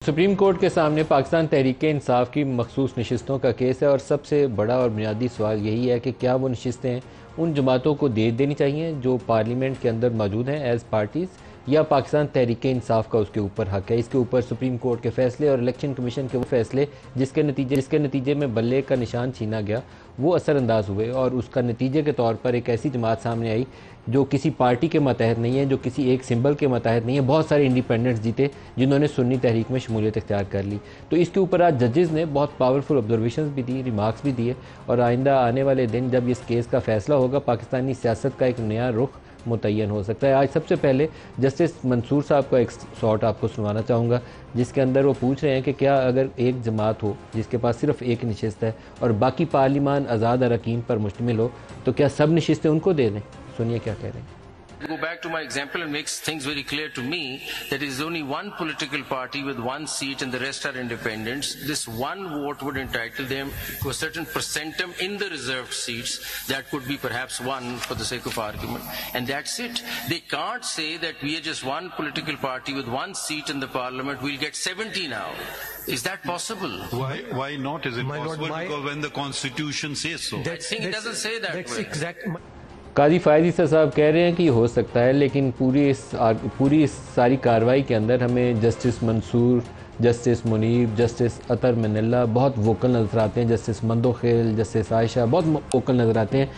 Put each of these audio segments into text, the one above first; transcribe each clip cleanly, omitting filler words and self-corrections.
Supreme court के सामने पाकिस्तान तहरीक-ए-इंसाफ की मखसूस नशिस्तों का केस है और सबसे बड़ा और बुनियादी सवाल यही है कि क्या वो नशिस्तें उन जमातों को दे देनी चाहिए जो पार्लियामेंट के अंदर मौजूद हैं एज़ पार्टीज़, या पाकिस्तान तहरीक-ए-इंसाफ का उसके ऊपर हक है। इसके ऊपर सुप्रीम कोर्ट के फैसले और इलेक्शन कमीशन के वो फैसले जिसके नतीजे में बल्ले का निशान छीना गया वो असरअंदाज हुए और उसका नतीजे के तौर पर एक ऐसी जमात सामने आई जो किसी पार्टी के मतहत नहीं है, जो किसी एक सिंबल के मतहत नहीं है। बहुत सारे इंडिपेंडेंट्स जीते जिन्होंने सुन्नी तहरीक में शमूलियत इख्तियार कर ली। तो इसके ऊपर आज जजेज़ ने बहुत पावरफुल ऑब्जर्वेशंस भी दी, रिमार्क्स भी दिए और आइंदा आने वाले दिन जब इस केस का फैसला होगा पाकिस्तानी सियासत का एक नया रुख मुतय्यन हो सकता है। आज सबसे पहले जस्टिस मंसूर साहब का एक शॉट आपको सुनवाना चाहूँगा जिसके अंदर वो पूछ रहे हैं कि क्या अगर एक जमात हो जिसके पास सिर्फ एक नशिस्त है और बाकी पार्लिमान आज़ाद अरकान पर मुश्तमिल हो तो क्या सब नशिस्तें उनको दे दें? सुनिए क्या कह रहे हैं। Go back to my example and makes things very clear to me that there is only one political party with one seat and the rest are independents. This one vote would entitle them to a certain percentum in the reserved seats. That could be perhaps one for the sake of argument. And that's it. They can't say that we are just one political party with one seat in the parliament. We'll get 70 now. Is that possible? Why not? Is it possible? Because when the constitution says so. I think it doesn't say that way. Exactly. काजी फ़ायद ईसा साहब कह रहे हैं कि ये हो सकता है, लेकिन पूरी इस सारी कार्रवाई के अंदर हमें justice Mansoor, justice Muneeb, justice Athar Minallah बहुत वोकल नज़र आते हैं। जस्टिस मंदोखेल, जस्टिस आयशा बहुत वोकल नज़र आते हैं।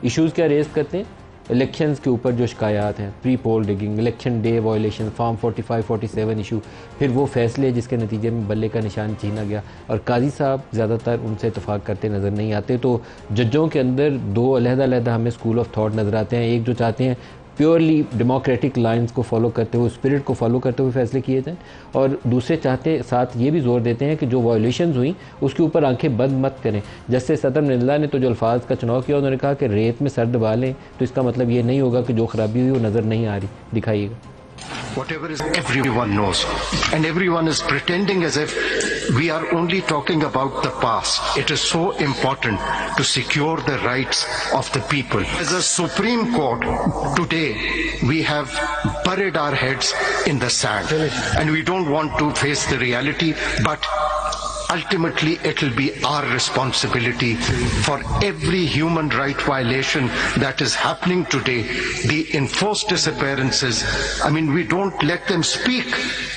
इशूज़ क्या रेज़ करते हैं? इलेक्शंस के ऊपर जो शिकायत हैं, pre poll digging, election day violation, form 45-47 issue, फिर वो फैसले जिसके नतीजे में बल्ले का निशान छीना गया। और काजी साहब ज़्यादातर उनसे इतफाक़ करते नज़र नहीं आते। तो जजों के अंदर दो अलहदा हमें स्कूल ऑफ थॉट नज़र आते हैं। एक जो चाहते हैं प्योरली डेमोक्रेटिक लाइंस को फॉलो करते हुए, स्पिरिट को फॉलो करते हुए फैसले किए जाएँ, और दूसरे चाहते साथ ये भी जोर देते हैं कि जो वायलेशंस हुई उसके ऊपर आंखें बंद मत करें। जैसे सदर मनिल्ला ने तो जो अल्फाज का चुनाव किया उन्होंने कहा कि रेत में सर दबा लें, तो इसका मतलब ये नहीं होगा कि जो खराबी हुई वो नज़र नहीं आ रही। दिखाइएगा। Whatever is everyone knows, and everyone is pretending as if we are only talking about the past. It is so important to secure the rights of the people. As a Supreme Court, today we have buried our heads in the sand and we don't want to face the reality, but ultimately it will be our responsibility for every human right violation that is happening today. The enforced disappearances, I mean, we don't let them speak.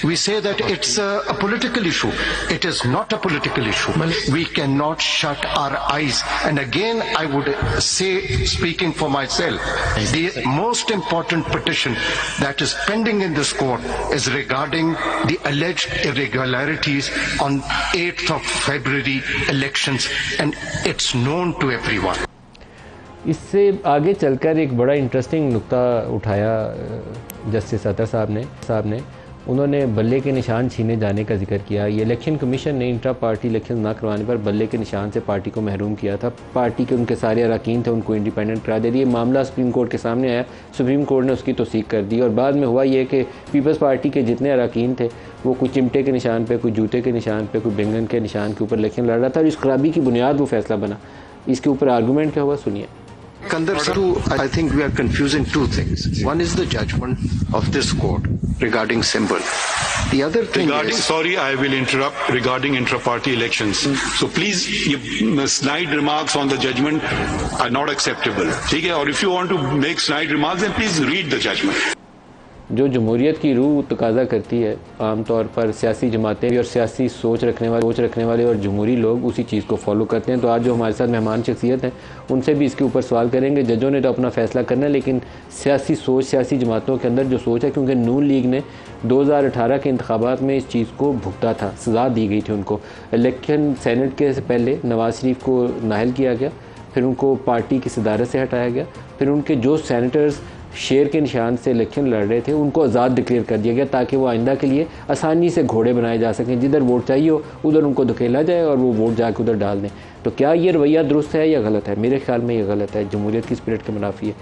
We say that it's a political issue. It is not a political issue. We cannot shut our eyes. And again, I would say, speaking for myself, the most important petition that is pending in this court is regarding the alleged irregularities on 8th of February elections, and it's known to everyone. इससे आगे चलकर एक बड़ा interesting नुक्ता उठाया justice अतर साहब ने उन्होंने बल्ले के निशान छीने जाने का जिक्र किया। ये इलेक्शन कमीशन ने इंट्रा पार्टी इलेक्शन ना करवाने पर बल्ले के निशान से पार्टी को महरूम किया था। पार्टी के उनके सारे अरकान थे उनको इंडिपेंडेंट करार दे दिए। मामला सुप्रीम कोर्ट के सामने आया, सुप्रीम कोर्ट ने उसकी तौसीक कर दी और बाद में हुआ ये कि पीपल्स पार्टी के जितने अरकान थे वो कोई चिमटे के निशान पे, कोई जूते के निशान पे, कोई बैंगन के निशान के ऊपर इलेक्शन लड़ रहा था और इस खराबी की बुनियाद वो फैसला बना। इसके ऊपर आर्गूमेंट क्या हुआ, सुनिए। I think we are confusing two things. One is the judgment of this court regarding symbol. The other thing sorry, I will interrupt regarding intra-party elections. So please, snide remarks on the judgment are not acceptable. Okay? Or if you want to make snide remarks, then please read the judgment. जो जमहूरियत की रूह तकाजा करती है, आमतौर पर सियासी जमातें और सियासी सोच रखने वाले और जमहूरी लोग उसी चीज़ को फॉलो करते हैं। तो आज जो हमारे साथ मेहमान शख्सियत हैं उनसे भी इसके ऊपर सवाल करेंगे। जजों ने तो अपना फ़ैसला करना है, लेकिन सियासी सोच, सियासी जमातों के अंदर जो सोच है, क्योंकि नून लीग ने 2018 के इंतखाबात में इस चीज़ को भुगता था, सज़ा दी गई थी उनको। इलेक्शन सेनेट के से पहले नवाज़ शरीफ को नाअहल किया गया, फिर उनको पार्टी की सदारत से हटाया गया, फिर उनके जो सैनेटर्स शेर के निशान से इलेक्शन लड़ रहे थे उनको आज़ाद डिक्लेयर कर दिया गया ताकि वो आइंदा के लिए आसानी से घोड़े बनाए जा सकें। जिधर वोट चाहिए हो उधर उनको धकेला जाए और वो वोट जाके उधर डाल दें। तो क्या ये रवैया दुरुस्त है या गलत है? मेरे ख्याल में ये गलत है, जमहूरियत की स्पिरिट के मुनाफी है।